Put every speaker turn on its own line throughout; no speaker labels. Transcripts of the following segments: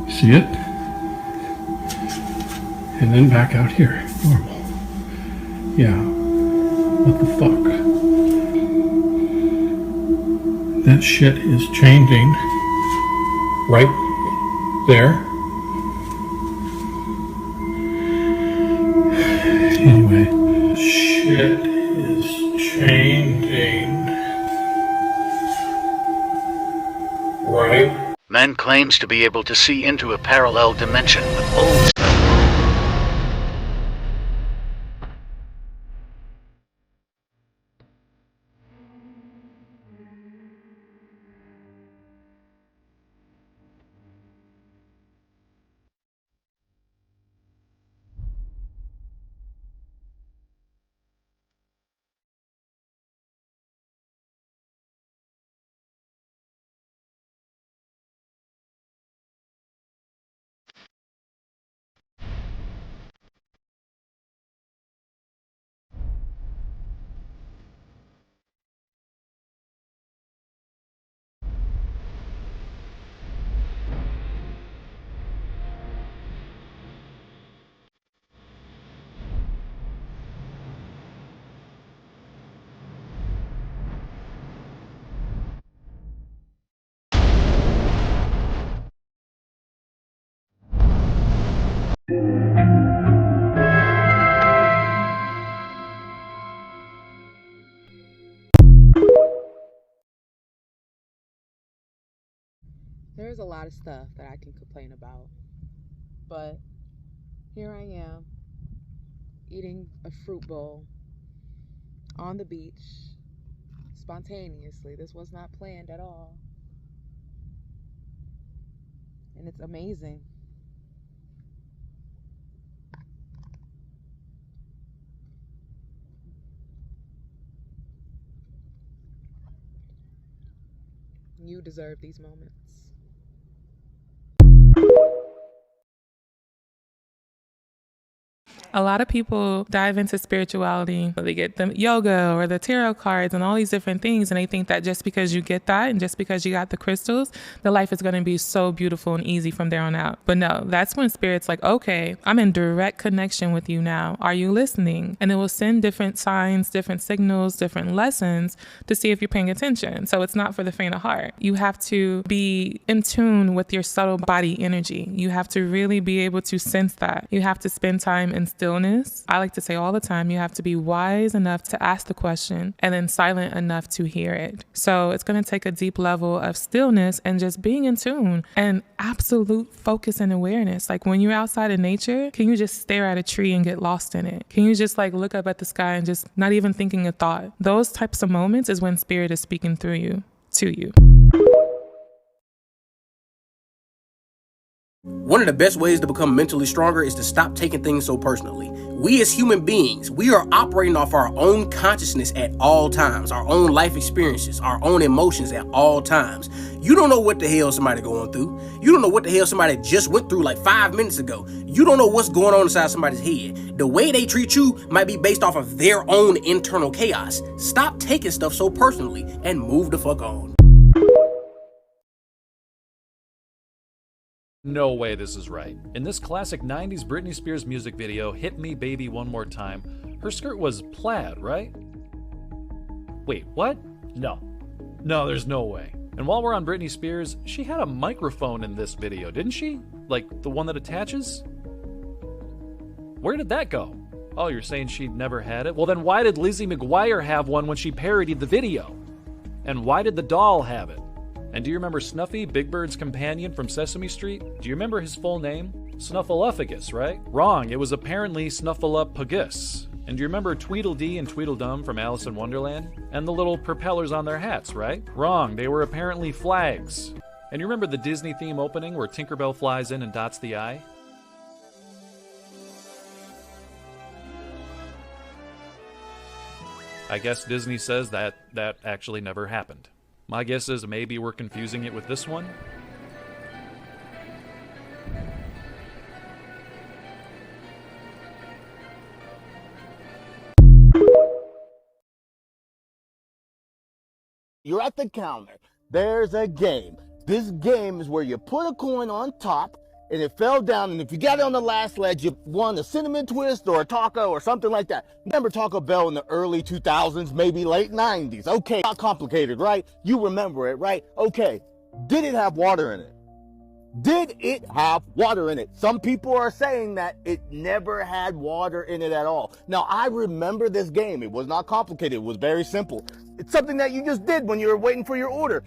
See it? And then back out here. Normal. Yeah. What the fuck? That shit is changing. Right there. Anyway, shit is changing. Right?
Man claims to be able to see into a parallel dimension with old.
There's a lot of stuff that I can complain about, but here I am eating a fruit bowl on the beach spontaneously. This was not planned at all, and it's amazing. You deserve these moments.
A lot of people dive into spirituality, they get the yoga or the tarot cards and all these different things, and they think that just because you get that and just because you got the crystals, the life is going to be so beautiful and easy from there on out. But no, that's when spirit's like, okay, I'm in direct connection with you now. Are you listening? And it will send different signs, different signals, different lessons to see if you're paying attention. So it's not for the faint of heart. You have to be in tune with your subtle body energy. You have to really be able to sense that. You have to spend time in stillness. I like to say all the time, you have to be wise enough to ask the question and then silent enough to hear it. So it's going to take a deep level of stillness and just being in tune and absolute focus and awareness. Like when you're outside in nature, can you just stare at a tree and get lost in it? Can you just like look up at the sky and just not even thinking a thought? Those types of moments is when spirit is speaking through you, to you.
One of the best ways to become mentally stronger is to stop taking things so personally. We as human beings, we are operating off our own consciousness at all times, our own life experiences, our own emotions at all times. You don't know what the hell somebody going through. You don't know what the hell somebody just went through like 5 minutes ago. You don't know what's going on inside somebody's head. The way they treat you might be based off of their own internal chaos. Stop taking stuff so personally and move the fuck on.
No way this is right. In this classic 90s Britney Spears music video, Hit Me Baby One More Time, her skirt was plaid, right? Wait, what? No, there's no way. And while we're on Britney Spears, she had a microphone in this video, didn't she? Like the one that attaches? Where did that go? Oh, you're saying she never had it? Well then why did Lizzie McGuire have one when she parodied the video? And why did the doll have it? And do you remember Snuffy, Big Bird's companion from Sesame Street? Do you remember his full name? Snuffleupagus, right? Wrong, it was apparently Snuffleupagus. And do you remember Tweedledee and Tweedledum from Alice in Wonderland? And the little propellers on their hats, right? Wrong, they were apparently flags. And you remember the Disney theme opening where Tinkerbell flies in and dots the I? I guess Disney says that actually never happened. My guess is maybe we're confusing it with this one.
You're at the counter. There's a game. This game is where you put a coin on top, and it fell down, and if you got it on the last ledge, you won a cinnamon twist or a taco or something like that. Remember Taco Bell in the early 2000s, maybe late 90s? Okay, not complicated, right? You remember it, right? Okay, did it have water in it? Did it have water in it? Some people are saying that it never had water in it at all. Now, I remember this game. It was not complicated. It was very simple. It's something that you just did when you were waiting for your order.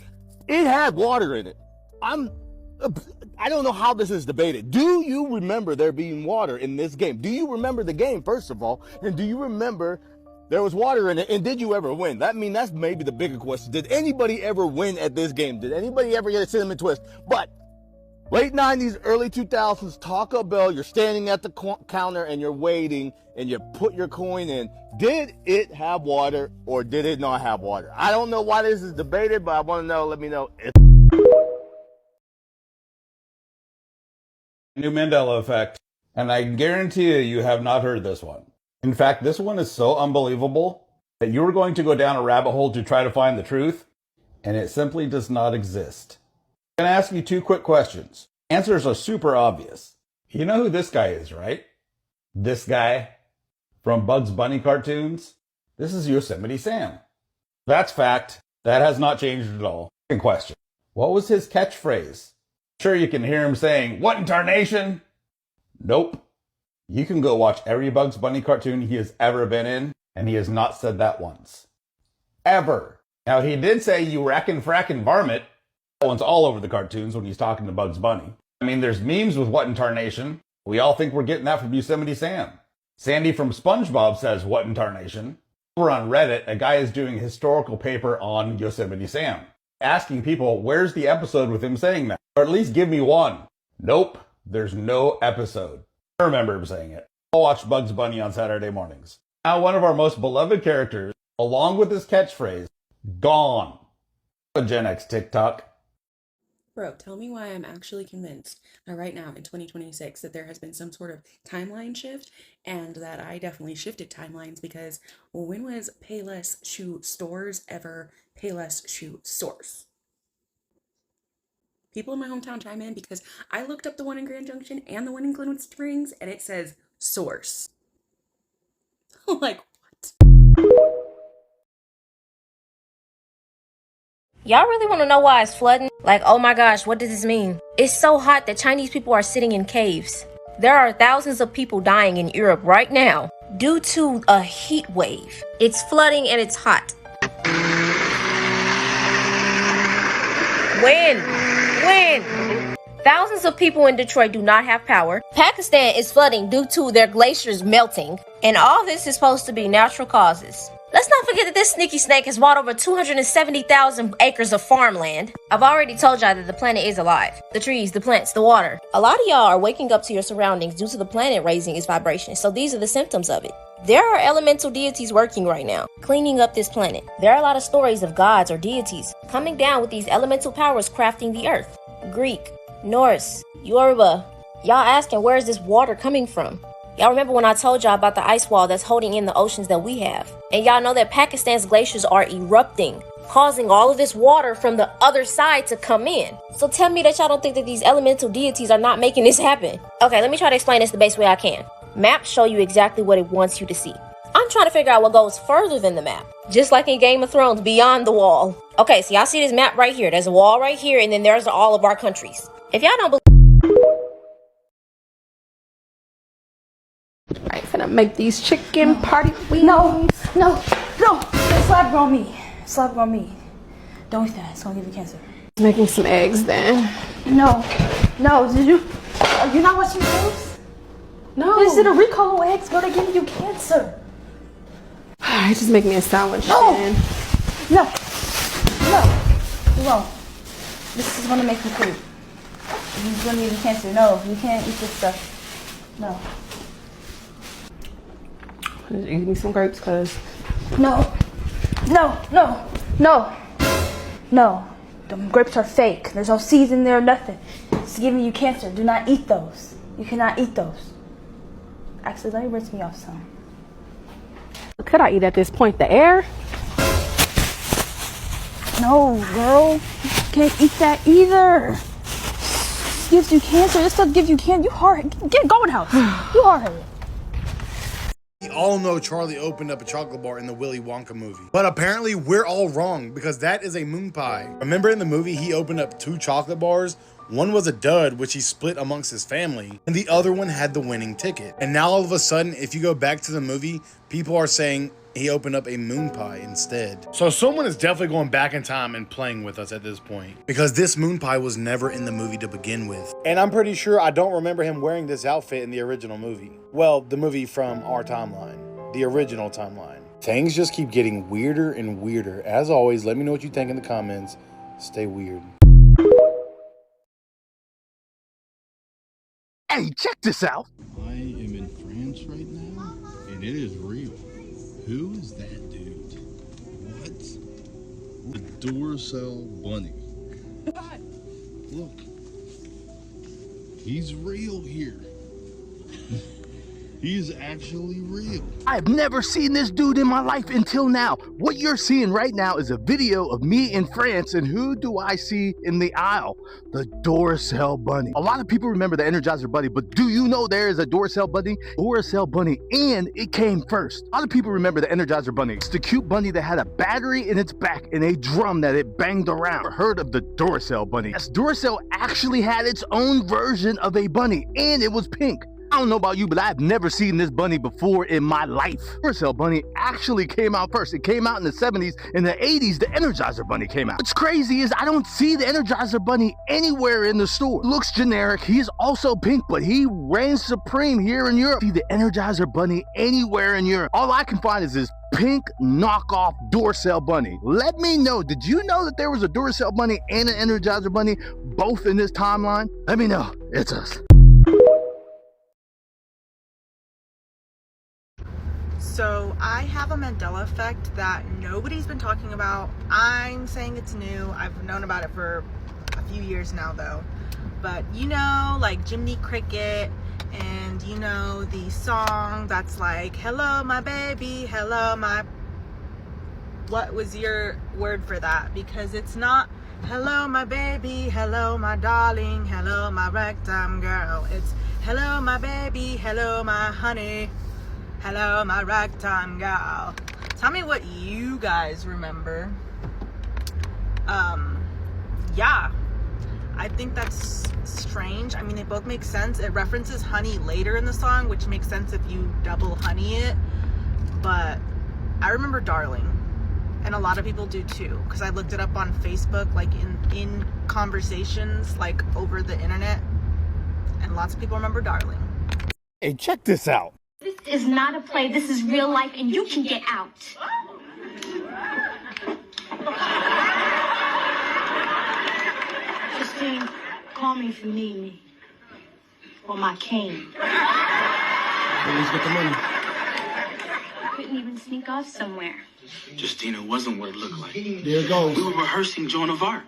It had water in it. I don't know how this is debated. Do you remember there being water in this game? Do you remember the game, first of all? And do you remember there was water in it? And did you ever win? That's maybe the bigger question. Did anybody ever win at this game? Did anybody ever get a cinnamon twist? But late 90s, early 2000s, Taco Bell, you're standing at the counter and you're waiting and you put your coin in. Did it have water or did it not have water? I don't know why this is debated, but I want to know. Let me know.
New Mandela effect. And I guarantee you have not heard this one. In fact, this one is so unbelievable that you are going to go down a rabbit hole to try to find the truth, and it simply does not exist. I'm going to ask you 2 quick questions. Answers are super obvious. You know who this guy is, right? This guy from Bugs Bunny cartoons? This is Yosemite Sam. That's fact. That has not changed at all. Second question. What was his catchphrase? Sure, you can hear him saying, "What in tarnation?" Nope. You can go watch every Bugs Bunny cartoon he has ever been in, and he has not said that once. Ever. Now, he did say, "You rackin' frackin' varmint." That one's all over the cartoons when he's talking to Bugs Bunny. I mean, there's memes with "What in tarnation?" We all think we're getting that from Yosemite Sam. Sandy from SpongeBob says, "What in tarnation?" Over on Reddit, a guy is doing a historical paper on Yosemite Sam, asking people, where's the episode with him saying that? Or at least give me one. Nope, there's no episode. I remember him saying it. I'll watch Bugs Bunny on Saturday mornings. Now one of our most beloved characters, along with his catchphrase, gone. Gen X TikTok.
Bro, tell me why I'm actually convinced that right now in 2026 that there has been some sort of timeline shift, and that I definitely shifted timelines, because when was Payless Shoe Stores ever Payless Shoe Source? People in my hometown chime in, because I looked up the one in Grand Junction and the one in Glenwood Springs and it says Source. Like, what?
Y'all really want to know why it's flooding? Like, oh my gosh, what does this mean? It's so hot that Chinese people are sitting in caves. There are thousands of people dying in Europe right now due to a heat wave. It's flooding and it's hot. When? Thousands of people in Detroit do not have power. Pakistan is flooding due to their glaciers melting. And all this is supposed to be natural causes. Let's not forget that this sneaky snake has bought over 270,000 acres of farmland. I've already told y'all that the planet is alive. The trees, the plants, the water. A lot of y'all are waking up to your surroundings due to the planet raising its vibration. So these are the symptoms of it. There are elemental deities working right now, cleaning up this planet. There are a lot of stories of gods or deities coming down with these elemental powers crafting the earth. Greek, Norse, Yoruba. Y'all asking, where is this water coming from? Y'all remember when I told y'all about the ice wall that's holding in the oceans that we have? And y'all know that Pakistan's glaciers are erupting, causing all of this water from the other side to come in. So tell me that y'all don't think that these elemental deities are not making this happen. Okay, let me try to explain this the best way I can. Maps show you exactly what it wants you to see. I'm trying to figure out what goes further than the map. Just like in Game of Thrones, beyond the wall. Okay, so y'all see this map right here. There's a wall right here, and then there's all of our countries. If y'all don't believe...
Alright, finna make these chicken party wings.
No. Slap on me. Don't eat that. It's gonna give you cancer.
Making some eggs then.
No. Are you not watching news?
No.
Is it a recall of eggs? But they're giving you cancer.
Alright, just make me a sandwich then.
No. You won't. This is gonna make you poop. You're gonna give you cancer. No, you can't eat this stuff. No.
Just eat me some grapes, cuz.
No. The grapes are fake. There's no seeds in there, nothing. It's giving you cancer. Do not eat those. You cannot eat those. Actually, let me rinse me off some.
What could I eat at this point? The air?
No, girl. You can't eat that either. gives you cancer. This stuff gives you cancer. You hard. Get going house. You hard-headed.
We all know Charlie opened up a chocolate bar in the Willy Wonka movie. But apparently we're all wrong because that is a moon pie. Remember in the movie he opened up 2 chocolate bars? One was a dud, which he split amongst his family, and the other one had the winning ticket. And now all of a sudden, if you go back to the movie, people are saying he opened up a moon pie instead. So someone is definitely going back in time and playing with us at this point, because this moon pie was never in the movie to begin with. And I'm pretty sure I don't remember him wearing this outfit in the original movie. Well, the movie from our timeline, the original timeline. Things just keep getting weirder and weirder. As always, let me know what you think in the comments. Stay weird.
Hey, check this out.
I am in France right now, and it is real. Who is that dude? What? The Duracell bunny. Look. He's real here. He is actually real.
I've never seen this dude in my life until now. What you're seeing right now is a video of me in France, and who do I see in the aisle? The Duracell bunny. A lot of people remember the Energizer bunny, but do you know there is a Duracell bunny? Duracell bunny, and it came first. A lot of people remember the Energizer bunny. It's the cute bunny that had a battery in its back and a drum that it banged around. Heard of the Duracell bunny? Yes, Duracell actually had its own version of a bunny, and it was pink. I don't know about you, but I've never seen this bunny before in my life. Duracell bunny actually came out first. It came out in the 70s. In the 80s, the Energizer bunny came out. What's crazy is I don't see the Energizer bunny anywhere in the store. Looks generic. He's also pink, but he reigns supreme here in Europe. See the Energizer bunny anywhere in Europe. All I can find is this pink knockoff Duracell bunny. Let me know, did you know that there was a Duracell bunny and an Energizer bunny both in this timeline? Let me know. It's us.
So I have a Mandela effect that nobody's been talking about. I'm saying it's new. I've known about it for a few years now though. But you know, like Jiminy Cricket, and you know the song that's like, hello my baby, hello my... What was your word for that? Because it's not hello my baby, hello my darling, hello my ragtime girl. It's hello my baby, hello my honey, hello, my ragtime gal. Tell me what you guys remember. Yeah, I think that's strange. I mean, they both make sense. It references honey later in the song, which makes sense if you double honey it. But I remember Darling, and a lot of people do too, because I looked it up on Facebook, like in conversations, like over the internet, and lots of people remember Darling.
Hey, check this out.
This is not a play, this is real life, and you can get out. Justine, call me if you need me. Or my cane.
Let's get the money.
Couldn't even sneak off somewhere.
Justina wasn't what it looked like.
There it goes.
We were rehearsing Joan of Arc.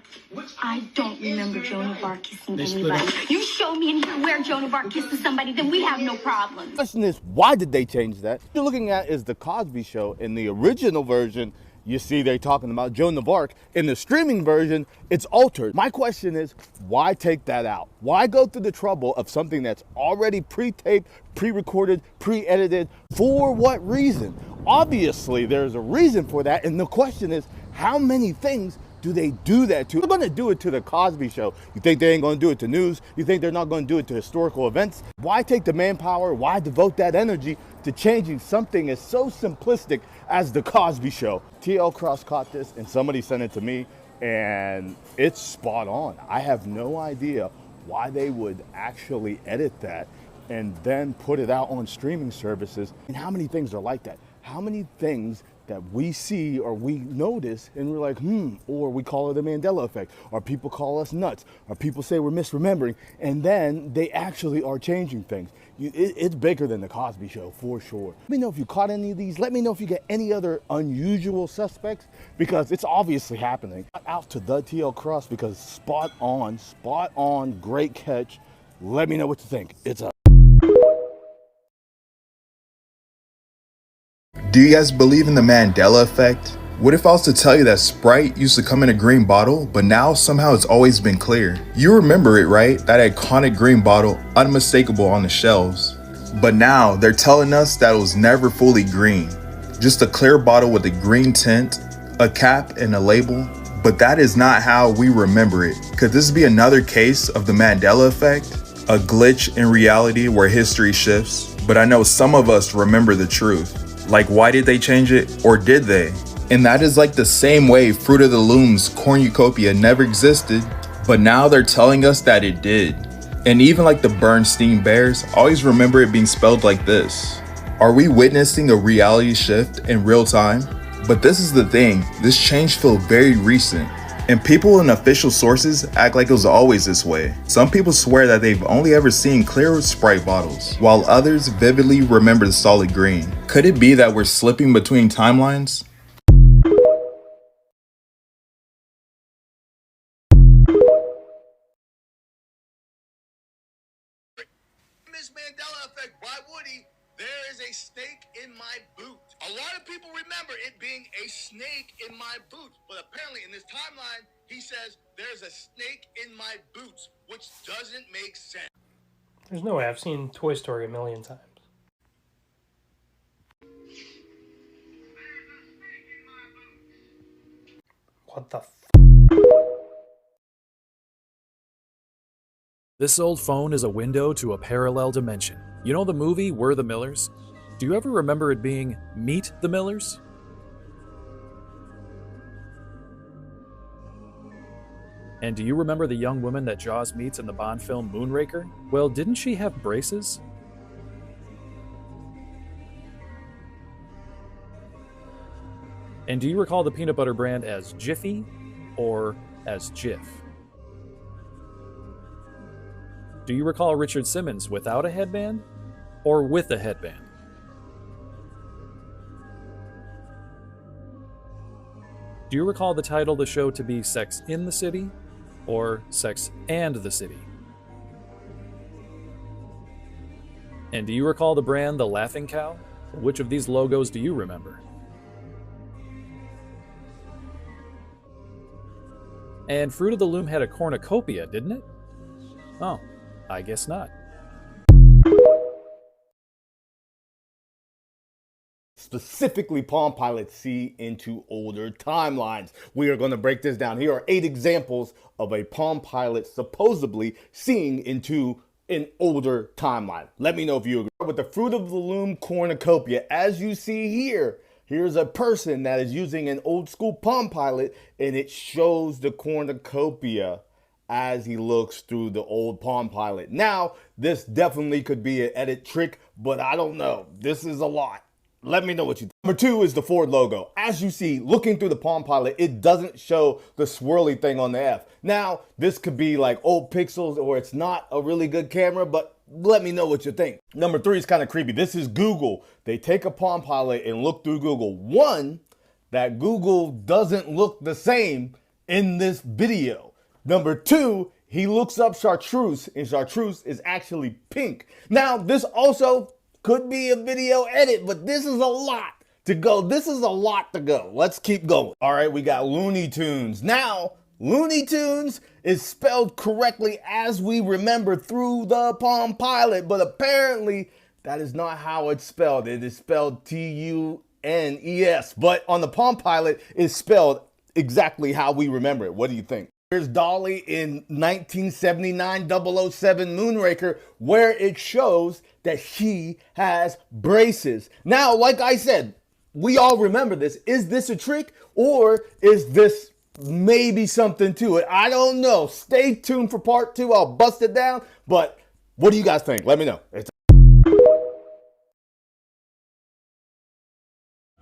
I don't remember Joan of Arc kissing
They split
anybody.
up.
You show me in here where Joan of Arc kisses somebody, then we have no problem.
The question is, why did they change that? What you're looking at is the Cosby Show. In the original version, you see they're talking about Joan of Arc. In the streaming version, it's altered. My question is, why take that out? Why go through the trouble of something that's already pre-taped, pre-recorded, pre-edited? For what reason? Obviously, there's a reason for that, and the question is, how many things do they do that to? They're gonna do it to the Cosby Show. You think they ain't gonna do it to news? You think they're not gonna do it to historical events? Why take the manpower? Why devote that energy to changing something as so simplistic as the Cosby Show? TL Cross caught this, and somebody sent it to me, and it's spot on. I have no idea why they would actually edit that and then put it out on streaming services. And how many things are like that? How many things that we see or we notice and we're like, or we call it the Mandela effect, or people call us nuts, or people say we're misremembering, and then they actually are changing things. It's bigger than the Cosby Show, for sure. Let me know if you caught any of these. Let me know if you get any other unusual suspects, because it's obviously happening. Out to the TL Cross, because spot on, great catch. Let me know what you think. It's up.
Do you guys believe in the Mandela effect? What if I was to tell you that Sprite used to come in a green bottle, but now somehow it's always been clear? You remember it, right? That iconic green bottle, unmistakable on the shelves. But now they're telling us that it was never fully green. Just a clear bottle with a green tint, a cap and a label. But that is not how we remember it. Could this be another case of the Mandela effect? A glitch in reality where history shifts? But I know some of us remember the truth. Like, why did they change it? Or did they? And that is like the same way Fruit of the Loom's cornucopia never existed, but now they're telling us that it did. And even like the Bernstein Bears, always remember it being spelled like this. Are we witnessing a reality shift in real time? But this is the thing, this change feels very recent. And people in official sources act like it was always this way. Some people swear that they've only ever seen clear Sprite bottles, while others vividly remember the solid green. Could it be that we're slipping between timelines?
Miss Mandela effect, why would he? There is a snake in my boot. A lot of people remember it being a snake in my boot, but apparently in this timeline, he says there's a snake in my boots, which doesn't make sense.
There's no way. I've seen Toy Story a million times. What the f?
This old phone is a window to a parallel dimension. You know the movie We're the Millers? Do you ever remember it being Meet the Millers? And do you remember the young woman that Jaws meets in the Bond film Moonraker? Well, didn't she have braces? And do you recall the peanut butter brand as Jiffy or as Jif? Do you recall Richard Simmons without a headband or with a headband? Do you recall the title of the show to be Sex in the City or Sex and the City? And do you recall the brand The Laughing Cow? Which of these logos do you remember? And Fruit of the Loom had a cornucopia, didn't it? Oh, I guess not.
Specifically, Palm Pilots see into older timelines. We are going to break this down. Here are 8 examples of a Palm Pilot supposedly seeing into an older timeline. Let me know if you agree. With the Fruit of the Loom cornucopia, as you see here, here's a person that is using an old school Palm Pilot, and it shows the cornucopia as he looks through the old Palm Pilot. Now, this definitely could be an edit trick, but I don't know. This is a lot. Let me know what you think. Number 2 is the Ford logo. As you see, looking through the Palm Pilot, it doesn't show the swirly thing on the F. Now, this could be like old pixels or it's not a really good camera, but let me know what you think. Number 3 is kind of creepy. This is Google. They take a Palm Pilot and look through Google. One, that Google doesn't look the same in this video. Number 2, he looks up chartreuse, and chartreuse is actually pink. Now, this also could be a video edit, but this is a lot to go. This is a lot to go. Let's keep going. All right, we got Looney Tunes. Now, Looney Tunes is spelled correctly as we remember through the Palm Pilot, but apparently that is not how it's spelled. It is spelled Tunes, but on the Palm Pilot, it's spelled exactly how we remember it. What do you think? Here's Dolly in 1979 007 Moonraker, where it shows that she has braces. Now, like I said, we all remember this. Is this a trick or is this maybe something to it? I don't know. Stay tuned for part 2. I'll bust it down. But what do you guys think? Let me know.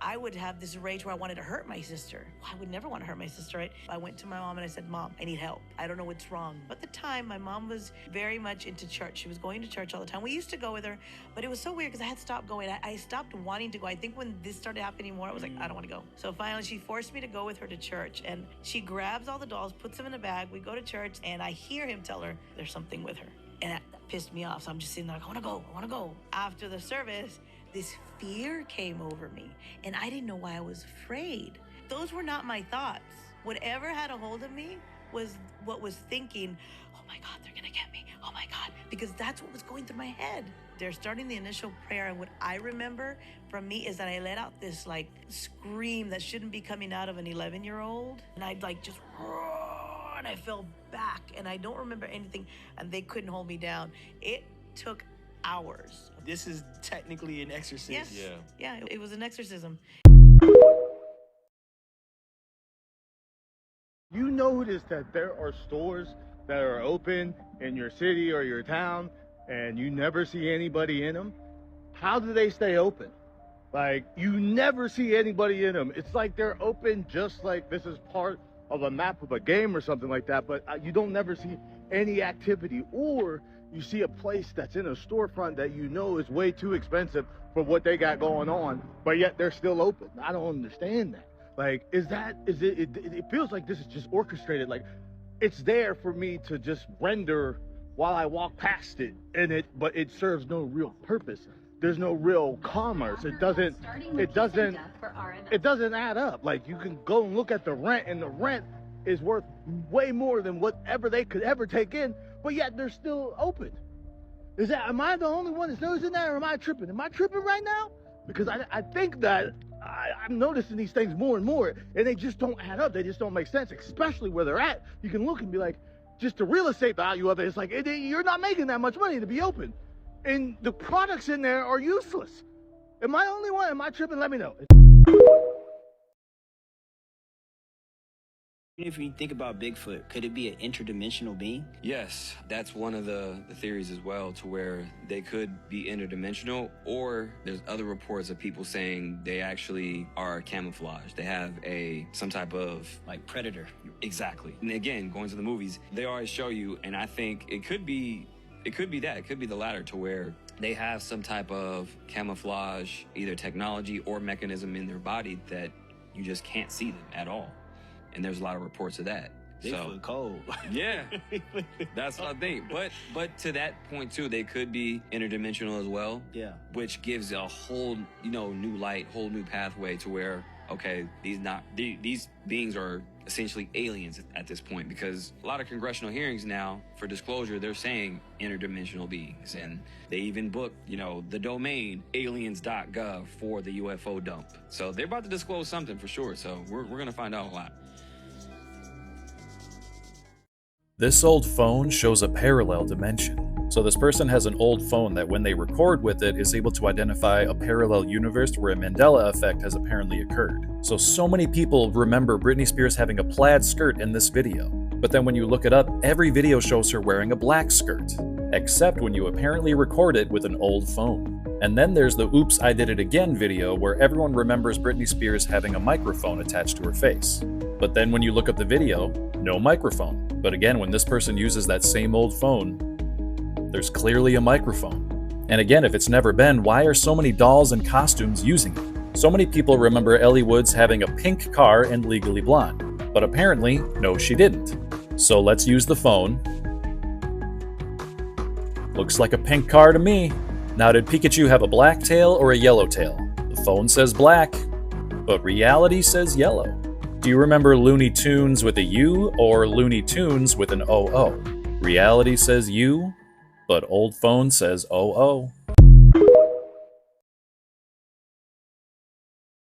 I would have this rage where I wanted to hurt my sister. I would never want to hurt my sister, right? I went to my mom and I said, Mom, I need help. I don't know what's wrong. But at the time, my mom was very much into church. She was going to church all the time. We used to go with her, but it was so weird because I had stopped going. I stopped wanting to go. I think when this started happening more, I was like, I don't want to go. So finally, she forced me to go with her to church. And she grabs all the dolls, puts them in a bag. We go to church, and I hear him tell her there's something with her. And that pissed me off. So I'm just sitting there like, I want to go. After the service, this fear came over me, and I didn't know why I was afraid. those were not my thoughts. Whatever had a hold of me was what was thinking, oh my God, they're gonna get me. Oh my God, because that's what was going through my head. They're starting the initial prayer, and what I remember from me is that I let out this like scream that shouldn't be coming out of an 11-year-old, and I'd like just roar, and I fell back, and I don't remember anything, and they couldn't hold me down. It took hours.
This is technically an exorcism.
Yes. Yeah, it was an exorcism.
You notice that there are stores that are open in your city or your town and you never see anybody in them? How do they stay open? Like, you never see anybody in them. It's like they're open just like this is part of a map of a game or something like that, but you don't never see any activity. Or you see a place that's in a storefront that you know is way too expensive for what they got going on, but yet they're still open. I don't understand that. Like, it feels like this is just orchestrated. Like, it's there for me to just render while I walk past it, but it serves no real purpose. There's no real commerce. It doesn't add up. Like, you can go and look at the rent, and the rent is worth way more than whatever they could ever take in, but yet they're still open. Am I the only one that's noticing that, or am I tripping? Am I tripping right now? Because I think that I'm noticing these things more and more, and they just don't add up. They just don't make sense, especially where they're at. You can look and be like, just the real estate value of it, it's like, you're not making that much money to be open. And the products in there are useless. Am I the only one? Am I tripping? Let me know.
If you think about Bigfoot, could it be an interdimensional being?
Yes, that's one of the theories as well, to where they could be interdimensional, or there's other reports of people saying they actually are camouflaged. They have some type of
like predator.
Exactly. And again, going to the movies, they always show you, and I think it could be that. It could be the latter, to where they have some type of camouflage, either technology or mechanism in their body that you just can't see them at all. And there's a lot of reports of that.
Bigfoot cold.
Yeah, that's what I think. But to that point too, they could be interdimensional as well.
Yeah.
Which gives a whole new light, whole new pathway to where, okay, these beings are essentially aliens at this point, because a lot of congressional hearings now, for disclosure, they're saying interdimensional beings, and they even booked the domain aliens.gov for the UFO dump. So they're about to disclose something for sure. So we're gonna find out a lot.
This old phone shows a parallel dimension. So this person has an old phone that when they record with it is able to identify a parallel universe where a Mandela effect has apparently occurred. So many people remember Britney Spears having a plaid skirt in this video. But then when you look it up, every video shows her wearing a black skirt, except when you apparently record it with an old phone. And then there's the Oops, I Did It Again video where everyone remembers Britney Spears having a microphone attached to her face. But then when you look up the video, no microphone. But again, when this person uses that same old phone, there's clearly a microphone. And again, if it's never been, why are so many dolls and costumes using it? So many people remember Ellie Woods having a pink car and Legally Blonde. But apparently, no, she didn't. So let's use the phone. Looks like a pink car to me. Now, did Pikachu have a black tail or a yellow tail? The phone says black, but reality says yellow. Do you remember Looney Tunes with a U or Looney Tunes with an OO? Reality says U, but old phone says OO.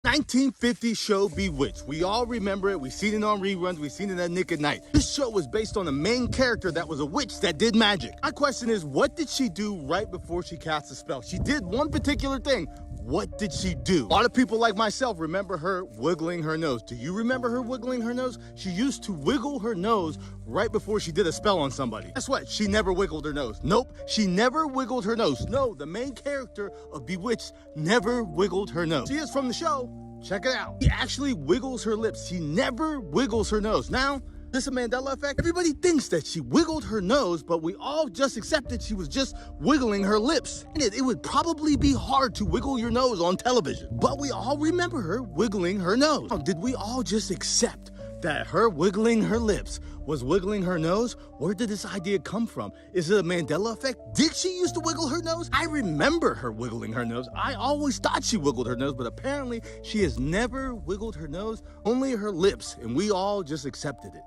1950 show Bewitched. We all remember it. We've seen it on reruns. We've seen it at Nick at Night. This show was based on a main character that was a witch that did magic. My question is, what did she do right before she cast a spell? She did one particular thing. What did she do? A lot of people like myself remember her wiggling her nose. Do you remember her wiggling her nose? She used to wiggle her nose right before she did a spell on somebody. Guess what? She never wiggled her nose. Nope, she never wiggled her nose. No, the main character of Bewitched never wiggled her nose. She is from the show. Check it out. She actually wiggles her lips. She never wiggles her nose. Now, this is a Mandela effect. Everybody thinks that she wiggled her nose, but we all just accepted she was just wiggling her lips. It would probably be hard to wiggle your nose on television, but we all remember her wiggling her nose. Did we all just accept that her wiggling her lips was wiggling her nose? Where did this idea come from? Is it a Mandela effect? Did she used to wiggle her nose? I remember her wiggling her nose. I always thought she wiggled her nose, but apparently she has never wiggled her nose, only her lips, and we all just accepted it.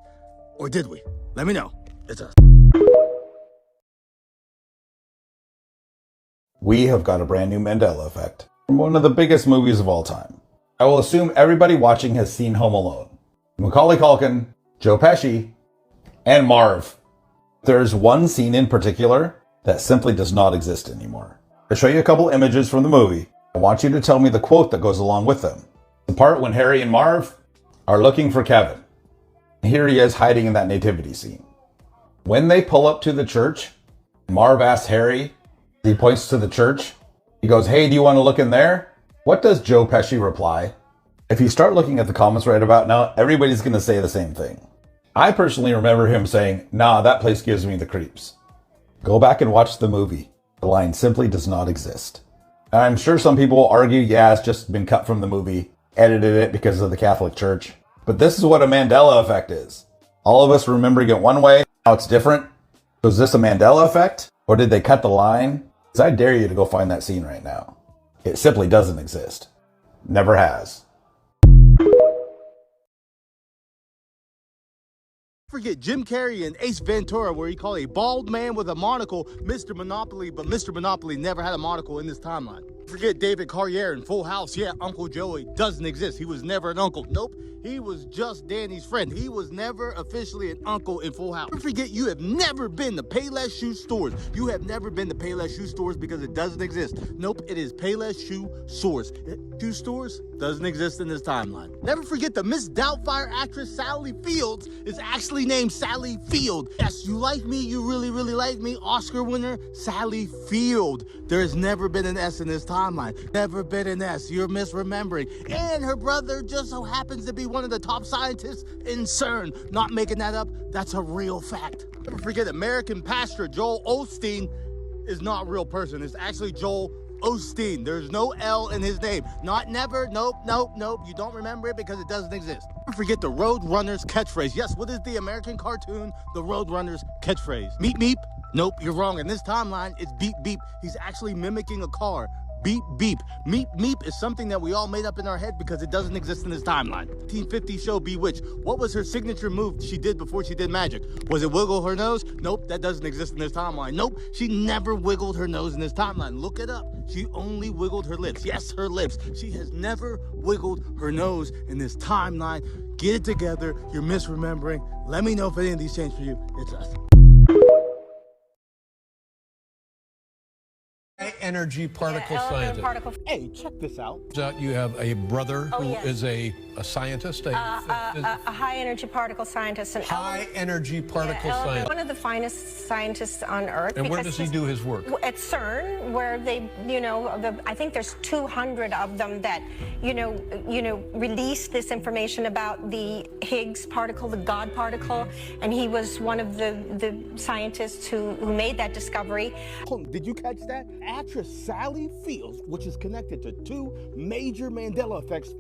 Or did we? Let me know. It's us.
We have got a brand new Mandela effect from one of the biggest movies of all time. I will assume everybody watching has seen Home Alone. Macaulay Culkin, Joe Pesci, and Marv. There's one scene in particular that simply does not exist anymore. I'll show you a couple images from the movie. I want you to tell me the quote that goes along with them. The part when Harry and Marv are looking for Kevin. Here he is hiding in that nativity scene. When they pull up to the church, Marv asks Harry, he points to the church. He goes, "Hey, do you want to look in there?" What does Joe Pesci reply? If you start looking at the comments right about now, everybody's going to say the same thing. I personally remember him saying, "Nah, that place gives me the creeps." Go back and watch the movie. The line simply does not exist. And I'm sure some people will argue, yeah, it's just been cut from the movie, edited it because of the Catholic Church. But this is what a Mandela effect is. All of us remembering it one way, now it's different. So is this a Mandela effect? Or did they cut the line? Because I dare you to go find that scene right now. It simply doesn't exist. Never has.
Forget Jim Carrey and Ace Ventura, where he called a bald man with a monocle Mr. Monopoly, but Mr. Monopoly never had a monocle in this timeline. Forget David Carriere in Full House. Yeah, Uncle Joey doesn't exist. He was never an uncle. Nope, he was just Danny's friend. He was never officially an uncle in Full House. Don't forget, you have never been to Payless Shoe Stores. You have never been to Payless Shoe Stores because it doesn't exist. Nope, it is Payless Shoe Stores. Shoe Stores doesn't exist in this timeline. Never forget the Miss Doubtfire actress Sally Fields is actually named Sally Field. Yes, you like me, you really, really like me. Oscar winner Sally Field. There has never been an S in this timeline. Never been an S. You're misremembering. And her brother just so happens to be one of the top scientists in CERN. Not making that up. That's a real fact. Never forget American pastor Joel Osteen is not a real person. It's actually Joel Osteen. There's no L in his name. Not never. Nope, nope, nope. You don't remember it because it doesn't exist. Don't forget the Roadrunners catchphrase. Yes, what is the American cartoon, the Roadrunners catchphrase? Meep, meep. Nope, you're wrong. In this timeline, it's beep, beep. He's actually mimicking a car. Beep, beep. Meep, meep is something that we all made up in our head because it doesn't exist in this timeline. 1950 show Bewitched. What was her signature move she did before she did magic? Was it wiggle her nose? Nope, that doesn't exist in this timeline. Nope, she never wiggled her nose in this timeline. Look it up. She only wiggled her lips. Yes, her lips. She has never wiggled her nose in this timeline. Get it together. You're misremembering. Let me know if any of these change for you. It's us.
Energy particle scientist.
Hey, check this out.
You have a brother who is a scientist,
a high energy particle scientist.
High energy particle scientist.
One of the finest scientists on Earth.
And where does he do his work?
At CERN, where they, I think there's 200 of them that, release this information about the Higgs particle, the God particle, and he was one of the scientists who made that discovery.
Did you catch that? Actress Sally Fields, which is connected to two major Mandela effects.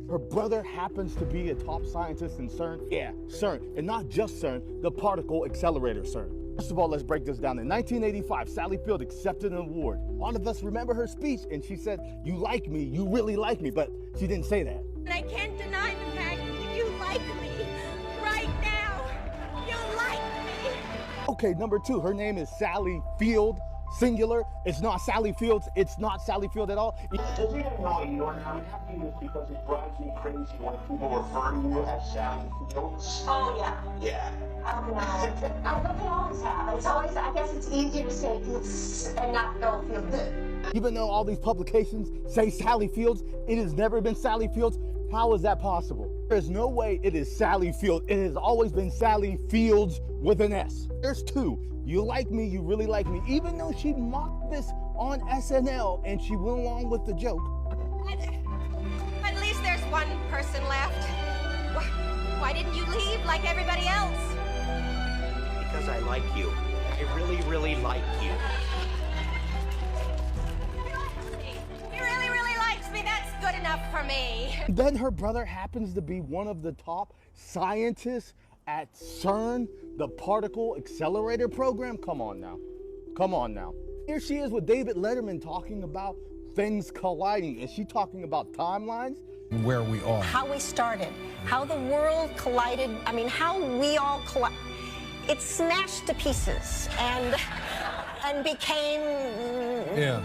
Her brother happens to be a top scientist in CERN. Yeah, CERN, and not just CERN, the particle accelerator CERN. First of all, let's break this down. In 1985, Sally Field accepted an award. All of us remember her speech, and she said, "You like me, you really like me," but she didn't say that.
And I can't deny the fact that you like me right now. You like me.
Okay, number two, her name is Sally Field. Singular. It's not Sally Fields. It's not Sally Field at all.
Does it annoy you, or I'm happy because it drives me crazy when people refer to you as Sally Fields?
Oh, yeah.
Yeah.
I don't know. They always have. It's always, I guess it's easier to say Fields and not go feel good.
Even though all these publications say Sally Fields, it has never been Sally Fields. How is that possible? There's no way it is Sally Field. It has always been Sally Fields with an S. There's two. You like me, you really like me. Even though she mocked this on SNL and she went along with the joke.
At least there's one person left. Why didn't you leave like everybody else?
Because I like you. I really, really like you.
He really, really likes me. That's good enough for me.
Then her brother happens to be one of the top scientists at CERN, the particle accelerator program. Come on now. Come on now. Here she is with David Letterman talking about things colliding. Is she talking about timelines?
Where we are.
How we started, how the world collided, I mean, how we all collided. It smashed to pieces and became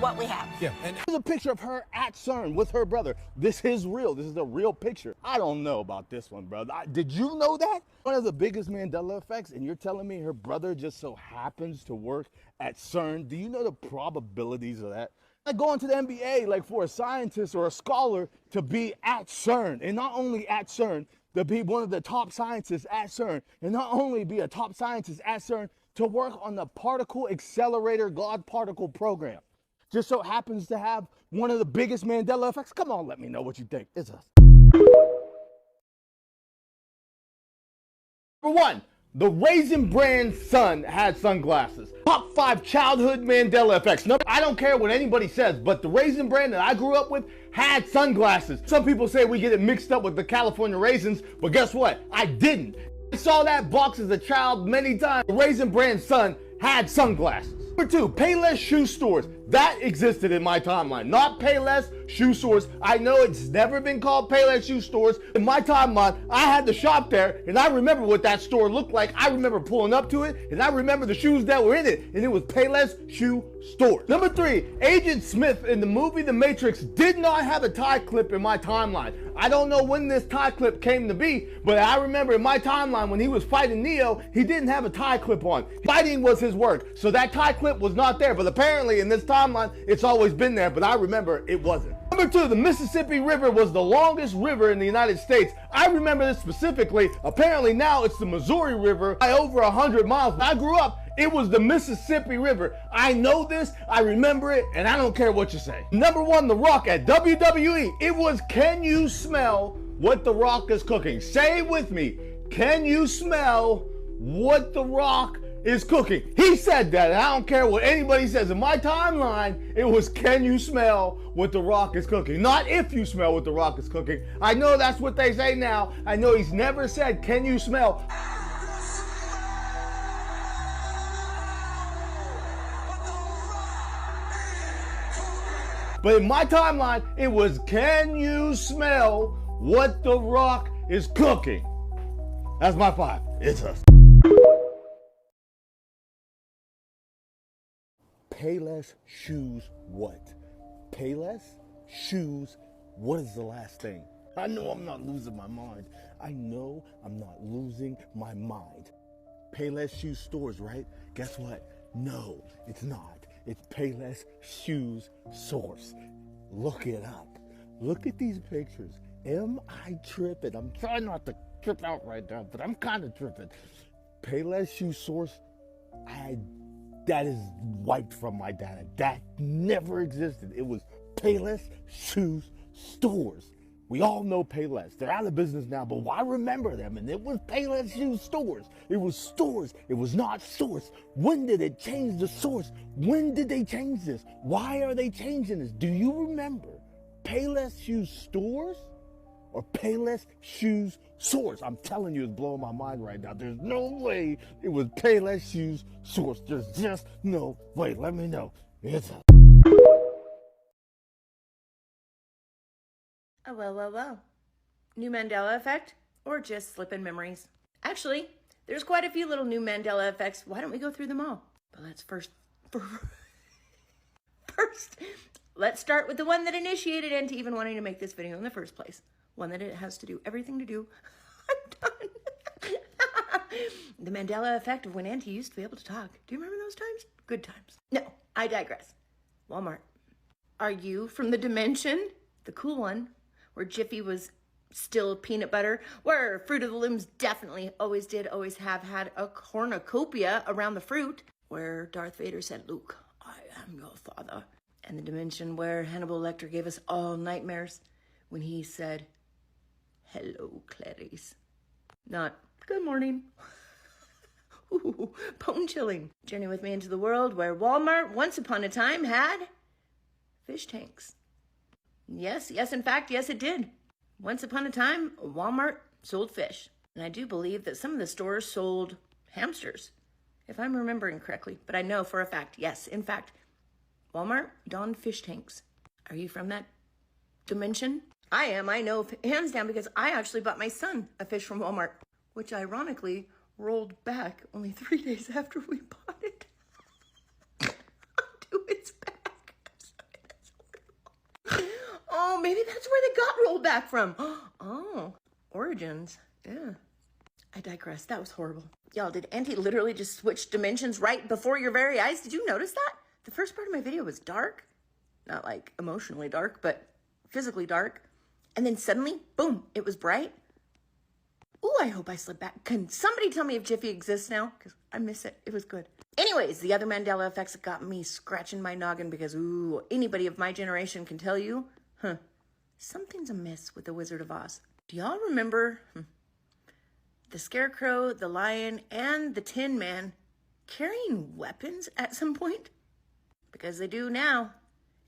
what we have.
Yeah. And there's a picture of her at CERN with her brother. This is real. This is a real picture. I don't know about this one, brother. Did you know that? One of the biggest Mandela effects, and you're telling me her brother just so happens to work at CERN. Do you know the probabilities of that? Like going to the NBA, like for a scientist or a scholar to be at CERN, and not only at CERN, to be one of the top scientists at CERN, and not only be a top scientist at CERN, to work on the particle accelerator God particle program. Just so happens to have one of the biggest Mandela effects. Come on, let me know what you think. It's us. Number one, the Raisin Bran son had sunglasses. Top 5 childhood Mandela effects. No, I don't care what anybody says, but the Raisin Bran that I grew up with had sunglasses. Some people say we get it mixed up with the California Raisins, but guess what? I didn't. I saw that box as a child many times. The Raisin Bran son had sunglasses. Number 2, Payless shoe stores. That existed in my timeline. Not Payless shoe stores. I know it's never been called Payless shoe stores. In my timeline, I had to shop there, and I remember what that store looked like. I remember pulling up to it, and I remember the shoes that were in it, and it was Payless shoe stores. Number 3, Agent Smith in the movie The Matrix did not have a tie clip in my timeline. I don't know when this tie clip came to be, but I remember in my timeline when he was fighting Neo, he didn't have a tie clip on. Fighting was his work, so that tie clip was not there, but apparently in this timeline, it's always been there, but I remember it wasn't. Number 2, the Mississippi River was the longest river in the United States. I remember this specifically. Apparently now it's the Missouri River by over 100 miles. When I grew up, it was the Mississippi River. I know this, I remember it, and I don't care what you say. Number 1, The Rock at WWE. It was, can you smell what The Rock is cooking? Say it with me. Can you smell what The Rock is cooking? He said that, and I don't care what anybody says. In my timeline, it was, can you smell what The Rock is cooking? Not if you smell what The Rock is cooking. I know that's what they say now. I know he's never said, can you smell? But in my timeline, it was, can you smell what The Rock is cooking? That's my 5. It's us. Payless shoes what? Payless shoes, what is the last thing? I know I'm not losing my mind. I know I'm not losing my mind. Payless shoe stores, right? Guess what? No, it's not. It's Payless Shoes Source. Look it up. Look at these pictures. Am I tripping? I'm trying not to trip out right now, but I'm kind of tripping. Payless Shoe Source, that is wiped from my data. That never existed. It was Payless Shoes Stores. We all know Payless. They're out of business now, but why remember them? And it was Payless Shoes Stores. It was stores. It was not source. When did it change the source? When did they change this? Why are they changing this? Do you remember Payless Shoes Stores or Payless Shoes Source? I'm telling you, it's blowing my mind right now. There's no way it was Payless Shoes Source. There's just no way. Let me know. It's a...
Oh, well. New Mandela effect or just slipping memories? Actually, there's quite a few little new Mandela effects. Why don't we go through them all? But let's first, let's start with the one that initiated Auntie even wanting to make this video in the first place. One that it has to do everything to do. I'm done. The Mandela effect of when Auntie used to be able to talk. Do you remember those times? Good times. No, I digress. Walmart. Are you from the dimension? The cool one. Where Jiffy was still peanut butter, where Fruit of the Looms definitely always have had a cornucopia around the fruit, where Darth Vader said, Luke, I am your father, and the dimension where Hannibal Lecter gave us all nightmares when he said, hello, Clarice. Not, good morning. Ooh, bone chilling. Journey with me into the world where Walmart once upon a time had fish tanks. Yes, in fact, yes, it did.
Once upon a time, Walmart sold fish. And I do believe that some of the stores sold hamsters, if I'm remembering correctly. But I know for a fact, yes, in fact, Walmart donned fish tanks. Are you from that dimension? I am, I know, hands down, because I actually bought my son a fish from Walmart, which ironically rolled back only 3 days after we bought it. To its back. Oh, maybe that's where they got rolled back from. Oh, origins. Yeah. I digress. That was horrible. Y'all, did Auntie literally just switch dimensions right before your very eyes? Did you notice that? The first part of my video was dark. Not like emotionally dark, but physically dark. And then suddenly, boom, it was bright. Ooh, I hope I slid back. Can somebody tell me if Jiffy exists now? Because I miss it. It was good. Anyways, the other Mandela effects that got me scratching my noggin because, ooh, anybody of my generation can tell you, something's amiss with the Wizard of Oz. Do y'all remember the Scarecrow, the Lion, and the Tin Man carrying weapons at some point? Because they do now.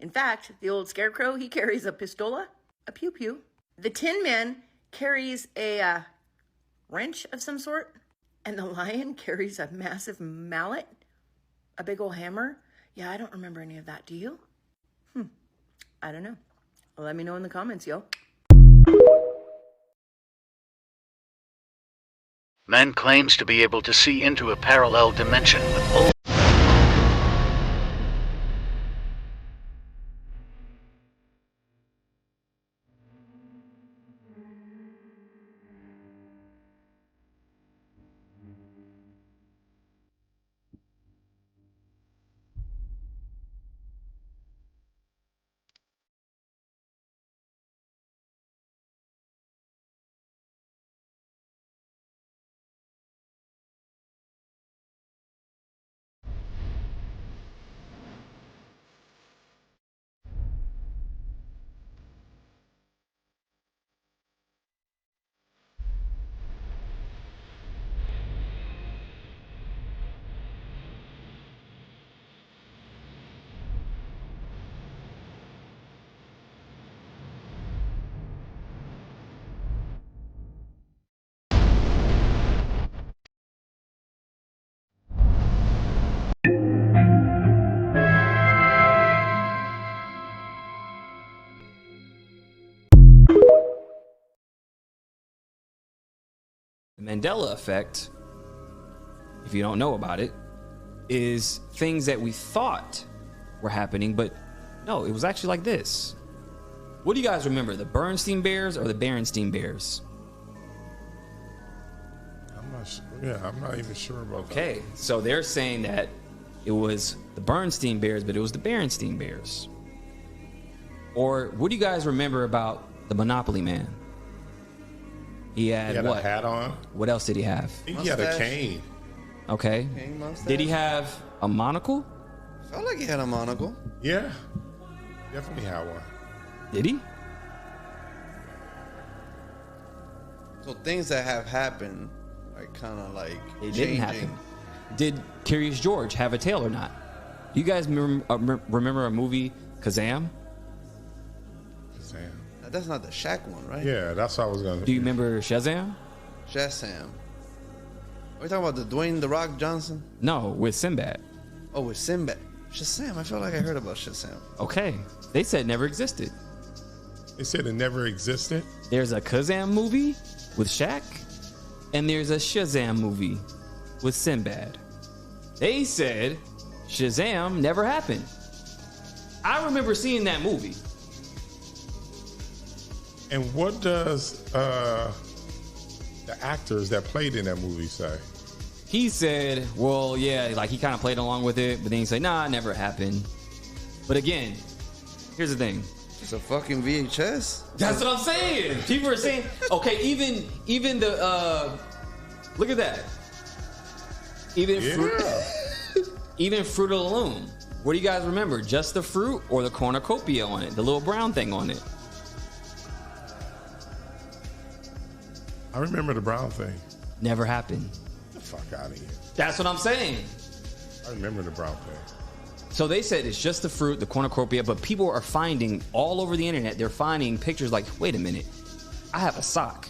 In fact, the old Scarecrow, he carries a pistola, a pew-pew. The Tin Man carries a wrench of some sort, and the Lion carries a massive mallet, a big old hammer. Yeah, I don't remember any of that. Do you? I don't know. Let me know in the comments, yo.
Man claims to be able to see into a parallel dimension with all.
The Mandela effect, if you don't know about it, is things that we thought were happening, but no, it was actually like this. What do you guys remember, the Bernstein Bears or the Berenstein Bears?
I'm not sure. Yeah, I'm not even sure about that.
Okay, so they're saying that it was the Bernstein Bears, but it was the Berenstein Bears. Or what do you guys remember about the Monopoly Man? He had what?
A hat on.
What else did he have?
I think he had a cane.
Okay. Did he have a monocle?
Felt like he had a monocle.
Yeah, definitely had one.
Did he?
So things that have happened are kind of like
It
changing.
didn't happen. Did Curious George have a tail or not? Do you guys remember a movie, Kazam?
Kazam.
That's not the Shaq one, right?
Yeah, that's what I was gonna.
Do you remember Shazam?
Shazam. Are we talking about the Dwayne The Rock Johnson?
No, with Sinbad.
Oh, with Sinbad. Shazam. I feel like I heard about Shazam.
Okay, they said it never existed.
They said it never existed.
There's a Kazam movie with Shaq, and there's a Shazam movie with Sinbad. They said Shazam never happened. I remember seeing that movie.
And what does the actors that played in that movie say?
He said, well, yeah, like he kind of played along with it, but then he said, nah, it never happened. But again, here's the thing.
It's a fucking VHS.
That's what I'm saying. People are saying, okay, even the, look at that. Even Fruit of the Loom. What do you guys remember? Just the fruit or the cornucopia on it? The little brown thing on it?
I remember the brown thing.
Never happened.
Get the fuck out of here.
That's what I'm saying.
I remember the brown thing.
So they said it's just the fruit, the cornucopia, but people are finding all over the internet, they're finding pictures like, wait a minute, I have a sock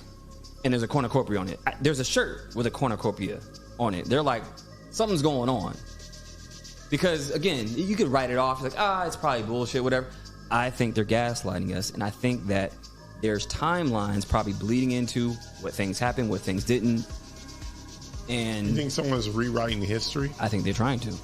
and there's a cornucopia on it. There's a shirt with a cornucopia on it. They're like, something's going on. Because again, you could write it off like, it's probably bullshit, whatever. I think they're gaslighting us, and I think that there's timelines probably bleeding into what things happened, what things didn't. And
you think someone's rewriting history?
I think they're trying to.